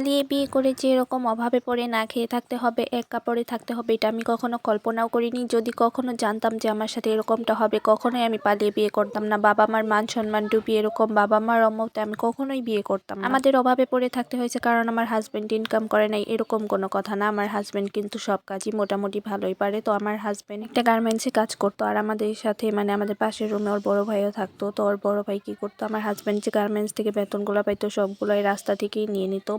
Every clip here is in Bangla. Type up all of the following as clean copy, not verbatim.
পালিয়ে বিয়ে করে যে এরকম অভাবে পড়ে না খেয়ে থাকতে হবে, এক কাপড়ে থাকতে হবে, এটা আমি কখনো কল্পনাও করিনি। যদি কখনো জানতাম যে আমার সাথে এরকমটা হবে, কখনোই আমি পালিয়ে বিয়ে করতাম না। বাবা মার মান সম্মান ডুবিয়ে এরকম বাবা মার অমতে আমি কখনোই বিয়ে করতাম না। আমাদের অভাবে পড়ে থাকতে হয়েছে কারণ আমার হাজবেন্ড ইনকাম করে নাই, এরকম কোনো কথা না। আমার হাজবেন্ড কিন্তু সব কাজই মোটামুটি ভালোই পারে। তো আমার হাজবেন্ড একটা গার্মেন্টসে কাজ করতো, আর আমাদের সাথে আমাদের পাশের রুমে ওর বড় ভাইও থাকতো। তো ওর বড় ভাই কি করতো, আমার হাজবেন্ড যে গার্মেন্টস থেকে বেতনগুলো পাইতো সবগুলোই রাস্তা থেকেই নিয়ে নিত।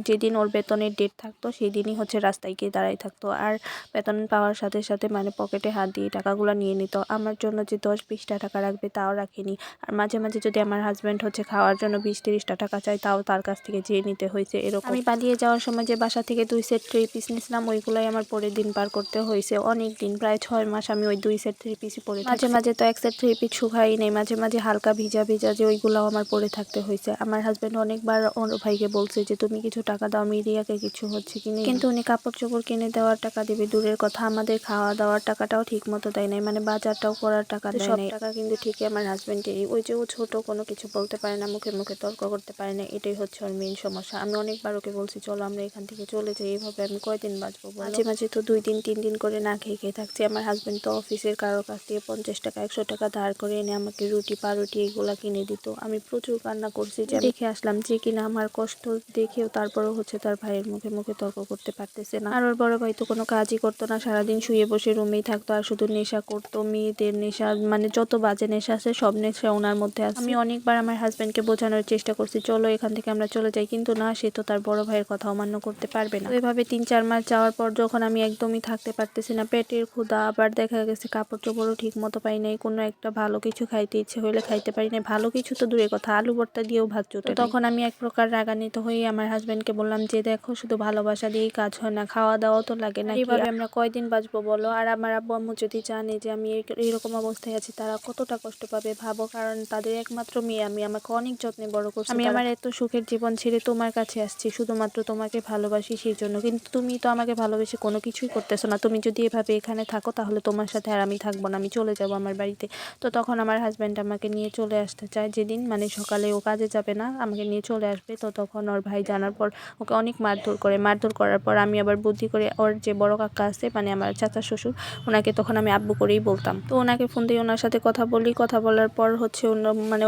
যেদিন ওর বেতনের ডেট থাকতো সেই দিনই রাস্তায় গিয়ে দাঁড়াই থাকতো, আর বেতন পাওয়ার সাথে সাথে পকেটে হাত দিয়ে টাকাগুলো নিয়ে নিত। আমার জন্য যে 10-20টা টাকা রাখবে তাও রাখেনি। আর মাঝে মাঝে যদি আমার হাজবেন্ড খাওয়ার জন্য 20-30টা টাকা চাই, তাও তার কাছ থেকে চেয়ে নিতে হয়েছে। এরকম আমি পালিয়ে যাওয়ার সময় যে বাসা থেকে 2 সেট 3 পিস নিয়েছিলাম, ওইগুলাই আমার পরের দিন পার করতে হয়েছে। অনেক দিন, প্রায় 6 মাস আমি ওই 2 সেট 3 পিসই পরে মাঝে মাঝে তো 1 সেট 3 পিস শুকাই নেই, মাঝে মাঝে হালকা ভিজা ভিজা যে ওইগুলাও আমার পরে থাকতে হয়েছে। আমার হাজবেন্ড অনেকবার ওর ভাইকে বলছে যে তুমি কিছু টাকা দাও, মিডিয়াকে কিছু কিনে, কিন্তু উনি কাপড় চোপড় কিনে দেওয়ার টাকা দিবে দূরের কথা, আমাদের খাওয়া দাওয়ার টাকাটাও ঠিক মতো দেয় নাই, বাজারটাও করার টাকা দেয় নাই। সব টাকা কিন্তু ঠিকই আমার হাজবেন্ডেরই। ওই যে ও ছোট, কোনো কিছু বলতে পারে না, মুখে মুখে তর্ক করতে পারে না, এটাই ওর মেইন সমস্যা। আমি অনেকবার ওকে বলছি চলো আমরা এখান থেকে চলে যাই, এইভাবে আমি কয়দিন বাঁচবো? মাঝে মাঝে তো 2 দিন 3 দিন করে না খেয়ে খেয়ে থাকছি। আমার হাজবেন্ড তো অফিসের কারো কাছ থেকে 50 টাকা 100 টাকা ধার করে এনে আমাকে রুটি পাউরুটি এগুলা কিনে দিত। আমি প্রচুর কান্না করছি যে দেখে আসলাম যে কিনা আমার কষ্ট দেখেও তারপরও তার ভাইয়ের মুখে মুখে তর্ক করতে পারতেছে না। আর ওর বড় ভাই তো কোনো কাজই করতো না, সারাদিন শুয়ে বসে রুমেই থাকতো আর শুধু নেশা করতো। মেয়েদের নেশা, যত বাজে নেশা আছে সব নেশা ওনার মধ্যে আছে। আমি অনেকবার আমার হাজবেন্ডকে বোঝানোর চেষ্টা করছি চলো এখান থেকে আমরা চলে যাই, কিন্তু না, সে তো তার বড় ভাইয়ের কথা অমান্য করতে পারবে না। এভাবে 3-4 মাস যাওয়ার পর যখন আমি একদমই থাকতে পারতেছি না, পেটের ক্ষুধা, আবার দেখা গেছে কাপড় চোপড়ও ঠিক মতো পাই নাই, কোনো একটা ভালো কিছু খাইতে ইচ্ছে হইলে খাইতে পারি না। ভালো কিছু তো দূরের কথা, আলু ভর্তা দিয়েও ভাত জোটে। তখন আমি এক প্রকার রাগান্বিত হয়ে আমার হাজবেন্ডকে বললাম যে দেখো, শুধু ভালোবাসা দিয়েই কাজ হয় না, খাওয়া দাওয়াও তো লাগে না। এইভাবে আমরা কয়দিন বাঁচবো বলো? আর আমার আব্বু আম্মু যদি জানে যে আমি এইরকম অবস্থায় আছি, তারা কতটা কষ্ট পাবে ভাবো। কারণ তাদের একমাত্র মেয়ে আমি, আমাকে অনেক যত্নে বড় করছে। আমি আমার এত সুখের জীবন ছেড়ে তোমার কাছে আসছি শুধুমাত্র তোমাকে ভালোবাসি সেই জন্য, কিন্তু তুমি তো আমাকে ভালোবেসে কোনো কিছুই করতেছো না। তুমি যদি এভাবে এখানে থাকো তাহলে তোমার সাথে আর আমি থাকবো না, আমি চলে যাবো আমার বাড়িতে। তো তখন আমার হাজব্যান্ড আমাকে নিয়ে চলে আসতে চায়। যেদিন সকালে ও কাজে যাবে না, আমাকে নিয়ে চলে আসবে। তো তখন ওর ভাই জানার পর ওকে অনেক মারধর করে। মারধর করার পর আমি আবার বুদ্ধি করে ওর যে বড় কাকা আছে, আমার চাচা শ্বশুর, ওনাকে তখন আমি আব্বু করেই বলতাম। তো ওনাকে ফোন দিয়ে ওনার সাথে কথা বলি। কথা বলার পর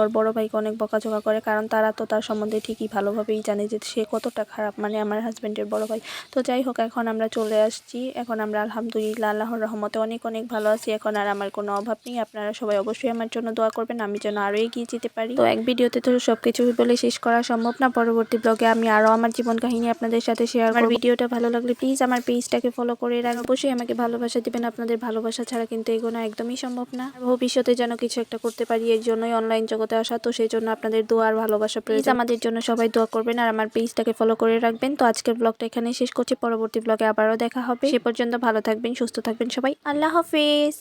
ওর বড় ভাইকে অনেক বকাঝকা করে, কারণ তারা তো তার সম্বন্ধে ঠিকই ভালোভাবেই জানে যে সে কতটা খারাপ, আমার হাজবেন্ডের বড় ভাই। তো যাই হোক, এখন আমরা চলে আসছি। এখন আমরা আলহামদুলিল্লাহ আল্লাহর রহমতে অনেক অনেক ভালো আছি। এখন আর আমার কোনো অভাব নেই। আপনারা সবাই অবশ্যই আমার জন্য দোয়া করবেন, আমি যেন আরো এগিয়ে যেতে পারি। তো এক ভিডিওতে তো সবকিছু বলে শেষ করা সম্ভব না। পরবর্তী ব্লগে আমি আরো আমার জীবন কাহিনী আপনাদের সাথে শেয়ার করব। ভিডিওটা ভালো লাগলে প্লিজ আমার পেজটাকে ফলো করে রাখবেন। অবশ্যই আমাকে ভালোবাসা দিবেন, আপনাদের ভালোবাসা ছাড়া কিন্তু এগোনো একদমই সম্ভব না। ভবিষ্যতে যেন কিছু একটা করতে পারি, এর জন্যই অনলাইন জগতে আসা। তো সেই জন্য আপনাদের দোয়া আর ভালোবাসা প্লিজ আমাদের জন্য সবাই দোয়া করবেন, আর আমার পেজটাকে ফলো করে রাখবেন। তো আজকের ব্লগটা এখানে শেষ করছি, পরবর্তী ব্লগে আবারও দেখা হবে। সে পর্যন্ত ভালো থাকবেন, সুস্থ থাকবেন সবাই। আল্লাহ হাফেজ।